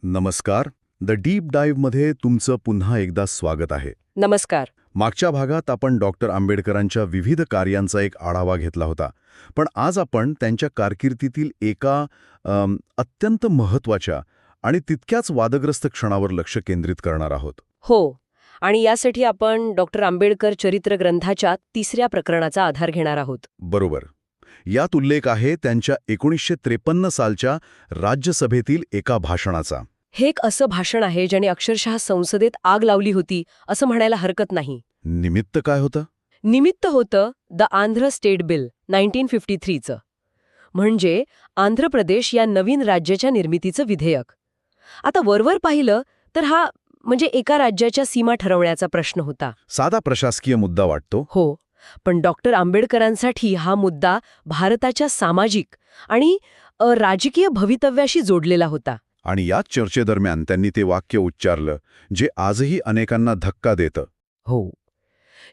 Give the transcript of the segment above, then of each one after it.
नमस्कार. The deep डाईव्हमध्ये तुमचं पुन्हा एकदा स्वागत आहे. नमस्कार. मागच्या भागात आपण डॉक्टर आंबेडकरांच्या विविध कार्यांचा एक आढावा घेतला होता. पण आज आपण त्यांच्या कारकिर्दीतील एका अत्यंत महत्त्वाच्या आणि तितक्याच वादग्रस्त क्षणावर लक्ष केंद्रित करणार आहोत. हो, आणि यासाठी आपण डॉक्टर आंबेडकर चरित्र ग्रंथाच्या 3ऱ्या प्रकरणाचा आधार घेणार आहोत. बरोबर. यात उल्लेख आहे त्यांच्या 1953 सालच्या राज्यसभेतील एका भाषणाचा. हे एक असं भाषण आहे ज्याने अक्षरशः संसदेत आग लावली होती असं म्हणायला हरकत नाही. निमित्त काय होतं? निमित्त होतं द आंध्र स्टेट बिल 1953चं, म्हणजे आंध्र प्रदेश या नवीन राज्याच्या निर्मितीचं विधेयक. आता वरवर पाहिलं तर हा म्हणजे एका राज्याच्या सीमा ठरवण्याचा प्रश्न होता. साधा प्रशासकीय मुद्दा वाटतो. हो, पण डॉक्टर आंबेडकरांसाठी हा मुद्दा भारताच्या सामाजिक आणि राजकीय भवितव्याशी जोडलेला होता. आणि याच चर्चेदरम्यान त्यांनी ते वाक्य उच्चारलं जे आजही अनेकांना धक्का देतं. हो,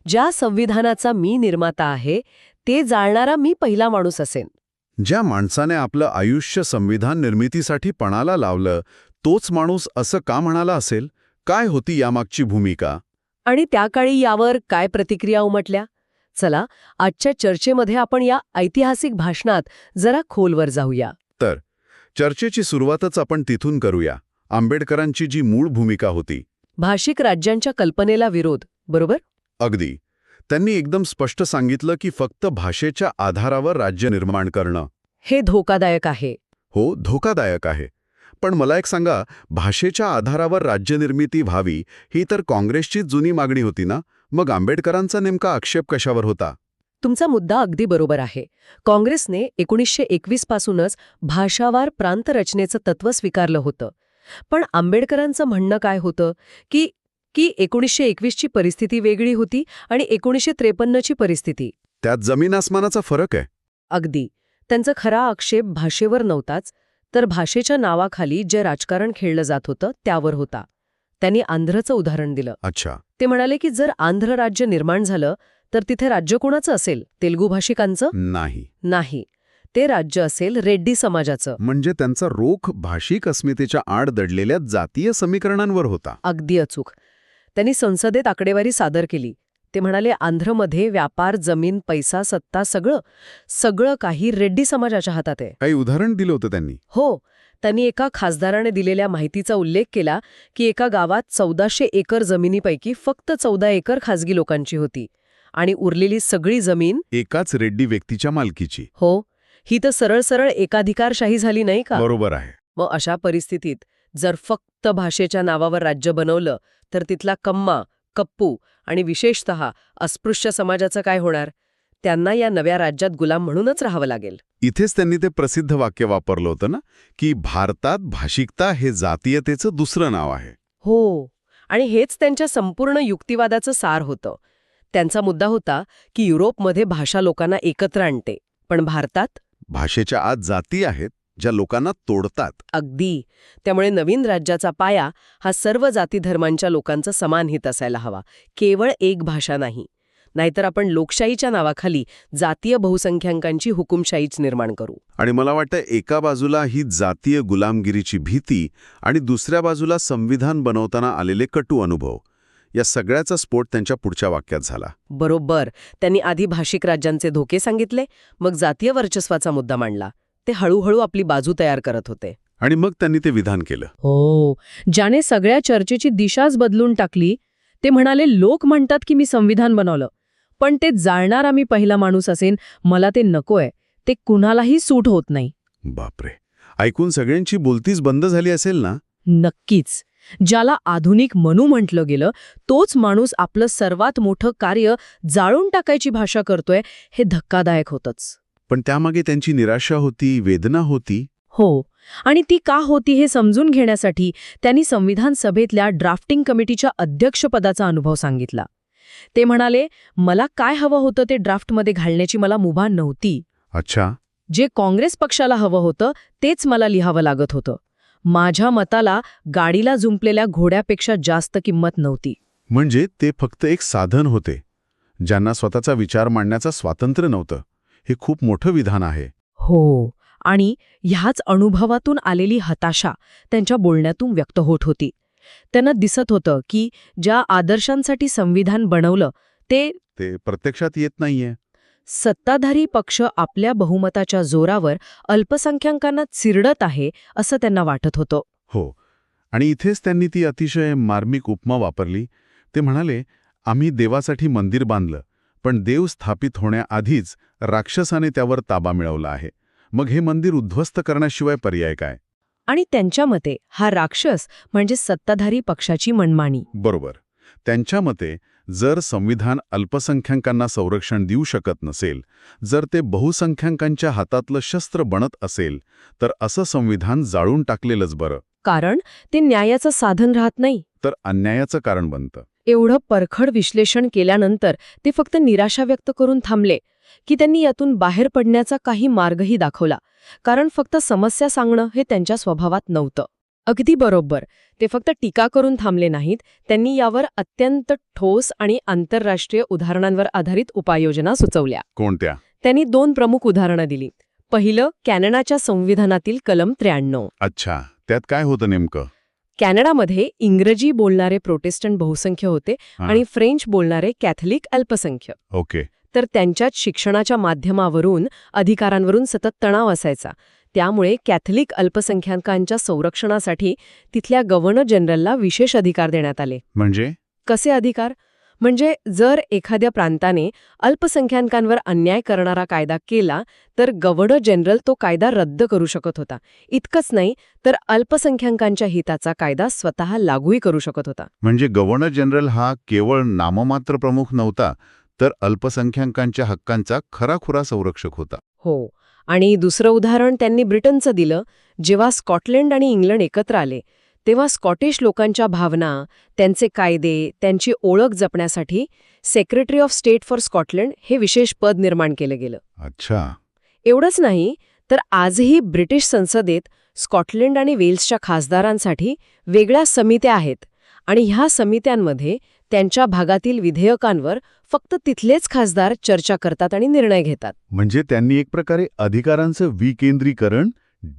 ज्या संविधानाचा मी निर्माता आहे ते जाळणारा मी पहिला माणूस असेन. ज्या माणसाने आपलं आयुष्य संविधान निर्मितीसाठी पणाला लावलं तोच माणूस असं का म्हणाला असेल? काय होती यामागची भूमिका? आणि त्या काळी यावर काय प्रतिक्रिया उमटल्या? चला, आजच्या चर्चेमध्ये आपण या ऐतिहासिक भाषणात जरा खोलवर जाऊया. तर चर्चेची सुरुवातच आपण तिथून करूया. आंबेडकरांची जी मूळ भूमिका होती, भाषिक राज्यांच्या कल्पनेला विरोध, बरोबर? अगदी. त्यांनी एकदम स्पष्ट सांगितलं की फक्त भाषेच्या आधारावर राज्य निर्माण करणं हे धोकादायक आहे. हो, धोकादायक आहे. पण मला एक सांगा, भाषेच्या आधारावर राज्यनिर्मिती व्हावी ही तर काँग्रेसची जुनी मागणी होती ना? मग आंबेडकरांचा नेमका आक्षेप कशावर होता? तुमचा मुद्दा अगदी बरोबर आहे. काँग्रेसने 1921 पासूनच भाषावार प्रांतरचनेचं तत्त्व स्वीकारलं होतं. पण आंबेडकरांचं म्हणणं काय होतं की 1921ची परिस्थिती वेगळी होती आणि 1953ची परिस्थिती. त्यात जमीन आसमानाचा फरक आहे. अगदी. त्यांचा खरा आक्षेप भाषेवर नव्हताच, तर भाषेच्या नावाखाली जे राजकारण खेळलं जात होतं त्यावर होता. त्यांनी आंध्रचं उदाहरण दिलं. अच्छा. ते म्हणाले की जर आंध्र राज्य निर्माण झालं तर तिथे राज्य कोणाचं असेल? तेलुगू भाषिकांचं? नाही. ते राज्य असेल रेड्डी समाजाचं. म्हणजे त्यांचा रोख भाषिक अस्मितेच्या आड दडलेल्या जातीय समीकरणांवर होता. अगदी अचूक. त्यांनी संसदेत आकडेवारी सादर केली. ते म्हणाले आंध्रमध्ये व्यापार, जमीन, पैसा, सत्ता सगळं काही रेड्डी समाजाच्या हातात आहे. काही उदाहरण दिलं होतं त्यांनी? हो. त्यांनी एका खासदाराने दिलेल्या माहितीचा उल्लेख केला की एका गावात 1400 एकर जमिनीपैकी फक्त 14 एकर खासगी लोकांची होती आणि उरलेली सगळी जमीन एकाच रेड्डी व्यक्तीच्या मालकीची. हो, ही तर सरळ एकाधिकारशाही झाली नाही का? बरोबर आहे. मग अशा परिस्थितीत जर फक्त भाषेच्या नावावर राज्य बनवलं तर तिथला कम्मा, कप्पू आणि विशेषतः अस्पृश्य समाजाचं काय होणार? त्यांना या नव्या राज्यात गुलाम म्हणूनच राहावं लागेल. इथेच त्यांनी ते प्रसिद्ध वाक्य वापरलं होतं ना, की भारतात भाषिकता हे जातीयतेचं दुसरं नाव आहे. हो, आणि हेच त्यांच्या संपूर्ण युक्तिवादाचं सार होतं. त्यांचा मुद्दा होता की युरोपमध्ये भाषा लोकांना एकत्र आणते, पण भारतात भाषेच्या आत जाती आहेत ज्या लोकांना तोडतात. अगदी. त्यामुळे नवीन राज्याचा पाया हा सर्व जाती धर्मांच्या लोकांचा समान हित असायला हवा, केवळ एक भाषा नाही. नाहीतर आपण लोकशाहीच्या नावाखाली जातीय बहुसंख्याकांची हुकुमशाहीच निर्माण करू. आणि मला वाटतं एका बाजूला ही जातीय गुलामगिरीची भीती आणि दुसऱ्या बाजूला संविधान बनवताना आलेले कटू अनुभव, या सगळ्याचा स्फोट त्यांच्या पुढच्या वाक्यात झाला. बरोबर. त्यांनी आधी भाषिक राज्यांचे धोके सांगितले, मग जातीय वर्चस्वाचा मुद्दा मांडला. ते हळूहळू आपली बाजू तयार करत होते. आणि मग त्यांनी ते विधान केलं. हो, ज्याने सगळ्या चर्चेची दिशाच बदलून टाकली. ते म्हणाले लोक म्हणतात की मी संविधान बनवलं, पण ते जाळणारा मी पहिला माणूस असेन, मला ते नकोय. ते कुणालाही सूट होत नाही. बापरे. ऐकून सगळ्यांची बोलतीच बंद झाली असेल ना? नक्कीच. ज्याला आधुनिक मनू म्हटलं गेलं तोच माणूस आपलं सर्वात मोठं कार्य जाळून टाकायची भाषा करतोय, हे धक्कादायक होतंच. पण त्यामागे त्यांची निराशा होती, वेदना होती. हो, आणि ती का होती हे समजून घेण्यासाठी त्यांनी संविधान सभेतल्या ड्राफ्टिंग कमिटीच्या अध्यक्षपदाचा अनुभव सांगितला. ते म्हणाले मला काय हवं होतं ते ड्राफ्टमध्ये घालण्याची मला मुभा नव्हती. अच्छा. जे काँग्रेस पक्षाला हवं होतं तेच मला लिहावं लागत होतं. माझ्या मताला गाडीला जुंपलेल्या घोड्यापेक्षा जास्त किंमत नव्हती. म्हणजे ते फक्त एक साधन होते, ज्यांना स्वतःचा विचार मांडण्याचं स्वातंत्र्य नव्हतं. हे खूप मोठं विधान आहे. हो, आणि ह्याच अनुभवातून आलेली हताशा त्यांच्या बोलण्यातून व्यक्त होत होती. त्यांना दिसत होतं की ज्या आदर्शांसाठी संविधान बनवलं ते प्रत्यक्षात येत नाहीये. सत्ताधारी पक्ष आपल्या बहुमताच्या जोरावर अल्पसंख्याकांना चिरडत आहे असं त्यांना वाटत होतं. हो. आणि इथेच त्यांनी ती अतिशय मार्मिक उपमा वापरली. ते म्हणाले, आम्ही देवासाठी मंदिर बांधलं, पण देव स्थापित होण्याआधीच राक्षसाने त्यावर ताबा मिळवला आहे. मग हे मंदिर उद्ध्वस्त करण्याशिवाय पर्याय काय? आणि त्यांच्या मते हा राक्षस म्हणजे सत्ताधारी पक्षाची मनमानी. बरोबर. त्यांच्या मते जर संविधान अल्पसंख्याकांना संरक्षण देऊ शकत नसेल, जर ते बहुसंख्याकांच्या हातातलं शस्त्र बनत असेल, तर असं संविधान जाळून टाकलेलंच बरं. कारण ते न्यायाचं साधन राहत नाही. तर अन्यायाचं कारण बनतं. एवढं परखड विश्लेषण केल्यानंतर ते फक्त निराशा व्यक्त करून थांबले की त्यांनी यातून बाहेर पडण्याचा काही मार्गही दाखवला. कारण फक्त समस्या सांगणं हे त्यांच्या स्वभावात नव्हतं. अगदी बरोबर. ते फक्त टीका करून थांबले नाहीत, त्यांनी यावर अत्यंत ठोस आणि आंतरराष्ट्रीय उदाहरणांवर आधारित उपाययोजना सुचवल्या. कोणत्या? त्यांनी 2 प्रमुख उदाहरणं दिली. पहिलं, कॅनडाच्या संविधानातील कलम 93. अच्छा, त्यात काय होतं नेमकं? कॅनडामध्ये इंग्रजी बोलणारे प्रोटेस्टंट बहुसंख्य होते आणि फ्रेंच बोलणारे कॅथलिक अल्पसंख्य. ओके. तर त्यांच्यात शिक्षणाच्या माध्यमावरून अधिकारांवरून सतत तणाव असायचा. त्यामुळे कॅथलिक अल्पसंख्याकांच्या संरक्षणासाठी तिथल्या गव्हर्नर जनरलला विशेष अधिकार देण्यात आले. म्हणजे? कसे अधिकार? म्हणजे जर एखाद्या प्रांताने अल्पसंख्याकांवर अन्याय करणारा कायदा केला तर गव्हर्नर जनरल तो कायदा रद्द करू शकत होता. इतकंच नाही तर अल्पसंख्याकांच्या हिताचा कायदा स्वतः लागूही करू शकत होता. म्हणजे गव्हर्नर जनरल हा केवळ नाममात्र प्रमुख नव्हता, तर अल्पसंख्याकांच्या हक्कांचा खराखुरा संरक्षक होता. हो. आणि दुसरं उदाहरण त्यांनी ब्रिटनचं दिलं. जेव्हा स्कॉटलंड आणि इंग्लंड एकत्र आले तेव्हा स्कॉटिश लोकांच्या भावना, त्यांचे कायदे, त्यांची ओळख जपण्यासाठी secretary of state for Scotland हे विशेष पद निर्माण केलं गेलं. अच्छा. एवढंच नाही तर आजही ब्रिटिश संसदेत स्कॉटलंड आणि वेल्सच्या खासदारांसाठी वेगळ्या समित्या आहेत आणि ह्या समित्यांमध्ये त्यांच्या भागातील विधेयकांवर फक्त तिथलेच खासदार चर्चा करतात आणि निर्णय घेतात. म्हणजे त्यांनी एक प्रकारे अधिकारांचं विकेंद्रीकरण,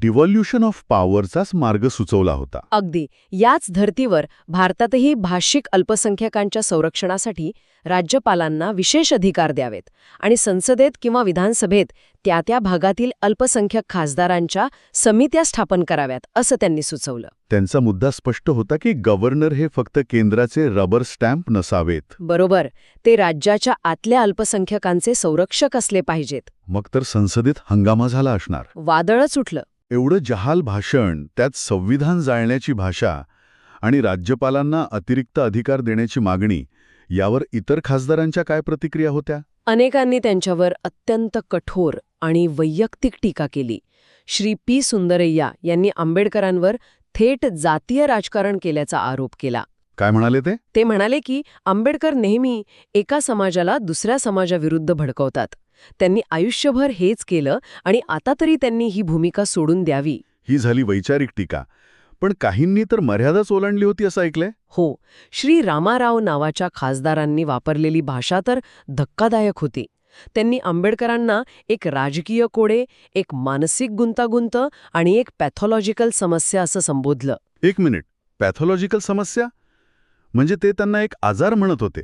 डिव्हॉल्युशन ऑफ पॉवरचाच मार्ग सुचवला होता. अगदी. याच धर्तीवर भारतातही भाषिक अल्पसंख्याकांच्या संरक्षणासाठी राज्यपालांना विशेष अधिकार द्यावेत आणि संसदेत किंवा विधानसभेत त्या त्या भागातील अल्पसंख्याक खासदारांच्या समित्या स्थापन कराव्यात असं त्यांनी सुचवलं. त्यांचा मुद्दा स्पष्ट होता की गव्हर्नर हे फक्त केंद्राचे रबर स्टॅम्प नसावेत. बरोबर. ते राज्याच्या आतल्या अल्पसंख्याकांचे संरक्षक असले पाहिजेत. मग तर संसदेत हंगामा झाला असणार. वादळच उठलं. एवढं जहाल भाषण, त्यात संविधान जाळण्याची भाषा आणि राज्यपालांना अतिरिक्त अधिकार देण्याची मागणी, यावर इतर खासदारांच्या काय प्रतिक्रिया होत्या? अनेकांनी त्यांच्यावर अत्यंत कठोर आणि वैयक्तिक टीका केली. श्री पी सुंदरय्या यांनी आंबेडकरांवर थेट जातीय राजकारण केल्याचा आरोप केला. काय म्हणाले ते? ते म्हणाले की आंबेडकर नेहमी एका समाजाला दुसऱ्या समाजाविरुद्ध भडकवतात. त्यांनी आयुष्यभर हेच केलं आणि आता तरी त्यांनी ही भूमिका सोडून द्यावी. ही झाली वैचारिक टीका. पण काहींनी तर मर्यादाच ओलांडली होती असं ऐकलंय. हो. श्री रामाराव नावाच्या खासदारांनी वापरलेली भाषा तर धक्कादायक होती. त्यांनी आंबेडकरांना एक राजकीय कोडे, एक मानसिक गुंतागुंत आणि एक पॅथॉलॉजिकल समस्या असं संबोधलं. एक मिनिट, पॅथॉलॉजिकल समस्या? म्हणजे ते त्यांना एक आजार म्हणत होते.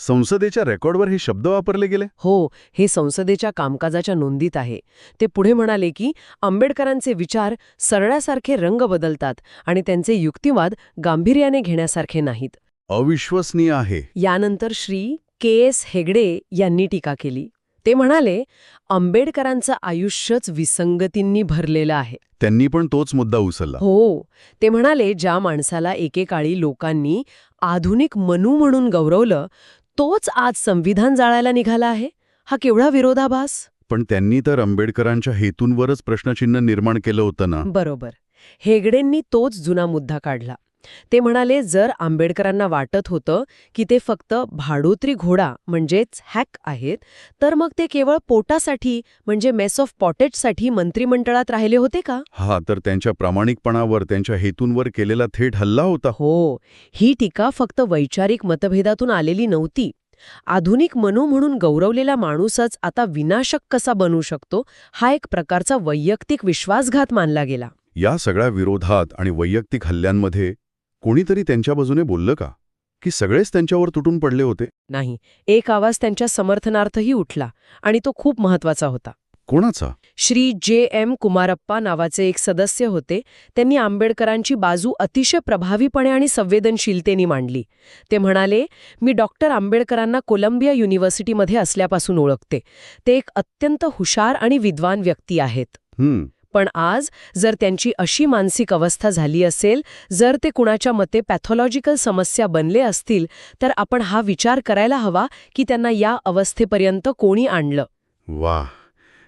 संसदेच्या रेकॉर्डवर हे शब्द वापरले गेले? हो, हे संसदेच्या कामकाजाच्या नोंदीत आहे. ते पुढे म्हणाले की आंबेडकरांचे विचार सरळ्यासारखे रंग बदलतात आणि त्यांचे युक्तिवाद गांभीर्याने घेण्यासारखे नाहीत. अविश्वसनीय आहे. यानंतर श्री के.एस. हेगडे यांनी टीका केली. ते म्हणाले, आंबेडकरांचं आयुष्यच विसंगतींनी भरलेलं आहे. त्यांनी पण तोच मुद्दा उचलला. हो. ते म्हणाले, ज्या माणसाला एकेकाळी लोकांनी आधुनिक मनू म्हणून गौरवलं, तोच आज संविधान जाळायला निघाला आहे. हा केवढा विरोधाभास. पण त्यांनी तर आंबेडकरांच्या हेतूंवरच प्रश्नचिन्ह निर्माण केलं होतं ना. बरोबर. हेगडेंनी तोच जुना मुद्दा काढला. ते म्हणाले, जर आंबेडकरांना वाटत होतं की ते फक्त भाडोत्री घोडा म्हणजेच हॅक आहेत, तर मग ते केवळ पोटासाठी म्हणजे मेस ऑफ पॉटेटसाठी मंत्रिमंडळात राहिले होते का? हा तर त्यांच्या प्रामाणिकपणावर, त्यांच्या हेतूंवर केलेला थेट हल्ला होता. हो. ही टीका फक्त वैचारिक मतभेदातून आलेली नव्हती. आधुनिक मनू म्हणून गौरवलेला माणूसच आता विनाशक कसा बनू शकतो, हा एक प्रकारचा वैयक्तिक विश्वासघात मानला गेला. या सगळ्या विरोधात आणि वैयक्तिक हल्ल्यांमध्ये कोणीतरी त्यांच्या बाजूने बोललं का? की सगळेच त्यांच्यावर तुटून पडले होते? नाही, एक आवाज त्यांच्या समर्थनार्थही उठला, आणि तो खूप महत्वाचा होता. कोणाचा? श्री J.M. कुमारप्पा नावाचे एक सदस्य होते. त्यांनी आंबेडकरांची बाजू अतिशय प्रभावीपणे आणि संवेदनशीलतेने मांडली. ते म्हणाले, मी डॉक्टर आंबेडकरांना कोलंबिया युनिव्हर्सिटीमध्ये असल्यापासून ओळखते. ते एक अत्यंत हुशार आणि विद्वान व्यक्ती आहेत. पण आज जर त्यांची अशी मानसिक अवस्था झाली असेल, जर ते कुणाच्या मते पॅथॉलॉजिकल समस्या बनले असतील, तर आपण हा विचार करायला हवा की त्यांना या अवस्थेपर्यंत कोणी आणलं. वाह,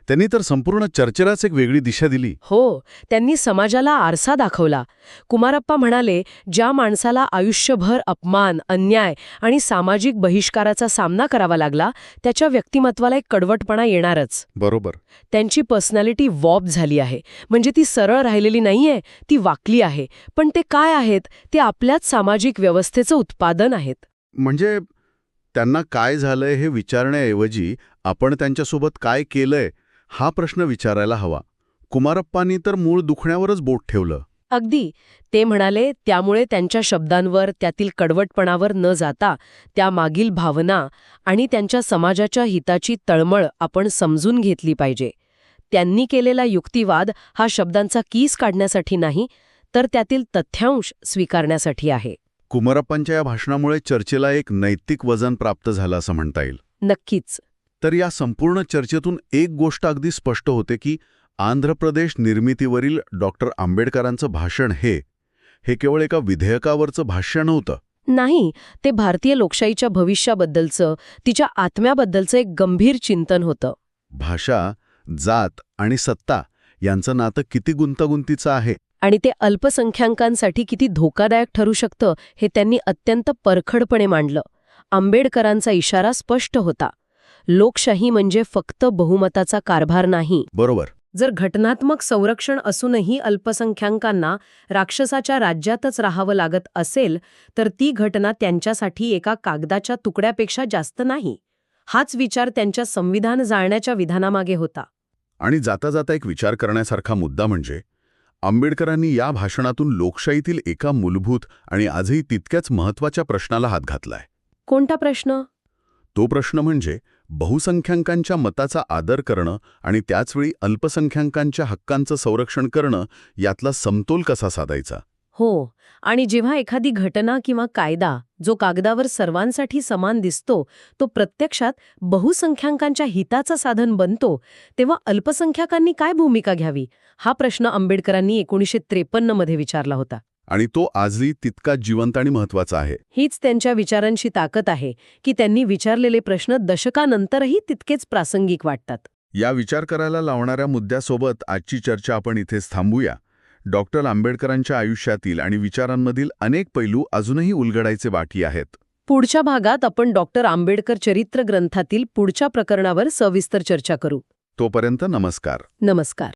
त्यांनी तर संपूर्ण चर्चेलाच एक वेगळी दिशा दिली. हो, त्यांनी समाजाला आरसा दाखवला. कुमारप्पा म्हणाले, ज्या माणसाला आयुष्यभर अपमान, अन्याय आणि सामाजिक बहिष्काराचा सामना करावा लागला, त्याच्या व्यक्तिमत्वाला एक कडवटपणा येणारच. बरोबर. त्यांची पर्सनॅलिटी वॉर्प झाली आहे. म्हणजे ती सरळ राहिलेली नाहीये, ती वाकली आहे. पण ते काय आहेत? ते आपल्याच सामाजिक व्यवस्थेचं उत्पादन आहेत. म्हणजे त्यांना काय झालंय हे विचारण्याऐवजी आपण त्यांच्यासोबत काय केलंय हा प्रश्न विचारायला हवा. कुमारप्पांनी तर मूळ दुखण्यावरच बोट ठेवलं. अगदी. ते म्हणाले, त्यामुळे त्यांच्या शब्दांवर, त्यातील कडवटपणावर न जाता त्यामागील भावना आणि त्यांच्या समाजाच्या हिताची तळमळ आपण समजून घेतली पाहिजे. त्यांनी केलेला युक्तिवाद हा शब्दांचा कीस काढण्यासाठी नाही, तर त्यातील तथ्यांश स्वीकारण्यासाठी आहे. कुमारप्पांच्या या भाषणामुळे चर्चेला एक नैतिक वजन प्राप्त झालं असं म्हणता येईल. नक्कीच. तर या संपूर्ण चर्चेतून एक गोष्ट अगदी स्पष्ट होते की आंध्र प्रदेश निर्मितीवरील डॉक्टर आंबेडकरांचं भाषण हे केवळ एका विधेयकावरचं भाष्य नव्हतं. नाही, ते भारतीय लोकशाहीच्या भविष्याबद्दलचं, तिच्या आत्म्याबद्दलचं एक गंभीर चिंतन होतं. भाषा, जात आणि सत्ता यांचं नातं किती गुंतागुंतीचं आहे आणि ते अल्पसंख्याकांसाठी किती धोकादायक ठरू शकतं हे त्यांनी अत्यंत परखडपणे मांडलं. आंबेडकरांचा इशारा स्पष्ट होता. लोकशाही म्हणजे फक्त बहुमताचा कारभार नाही. बरोबर. जर घटनात्मक संरक्षण असूनही अल्पसंख्याकांना राक्षसाच्या राज्यातच राहावं लागत असेल, तर ती घटना त्यांच्यासाठी एका कागदाच्या तुकड्यापेक्षा जास्त नाही. हाच विचार त्यांच्या संविधान जाळण्याच्या विधानामागे होता. आणि जाता जाता एक विचार करण्यासारखा मुद्दा म्हणजे आंबेडकरांनी या भाषणातून लोकशाहीतील एका मूलभूत आणि आजही तितक्याच महत्त्वाच्या प्रश्नाला हात घातलाय. कोणता प्रश्न? तो प्रश्न म्हणजे बहुसंख्याकांच्या मताचा आदर करणं आणि त्याचवेळी अल्पसंख्याकांच्या हक्कांचं संरक्षण करणं यातला समतोल कसा साधायचा. हो, आणि जेव्हा एखादी घटना किंवा कायदा जो कागदावर सर्वांसाठी समान दिसतो, तो प्रत्यक्षात बहुसंख्याकांच्या हिताचं साधन बनतो, तेव्हा अल्पसंख्याकांनी काय भूमिका घ्यावी, हा प्रश्न आंबेडकरांनी 1953 मध्ये विचारला होता. आणि तो आजही तितकाच जिवंत आणि महत्त्वाचा आहे. हीच त्यांच्या विचारांची ताकद आहे की त्यांनी विचारलेले प्रश्न दशकानंतरही तितकेच प्रासंगिक वाटतात. या विचार करायला लावणाऱ्या मुद्द्यासोबत आजची चर्चा आपण इथेच थांबूया. डॉक्टर आंबेडकरांच्या आयुष्यातील आणि विचारांमधील अनेक पैलू अजूनही उलगडायचे बाकी आहेत. पुढच्या भागात आपण डॉक्टर आंबेडकर चरित्र ग्रंथातील पुढच्या प्रकरणावर सविस्तर चर्चा करू. तोपर्यंत नमस्कार. नमस्कार.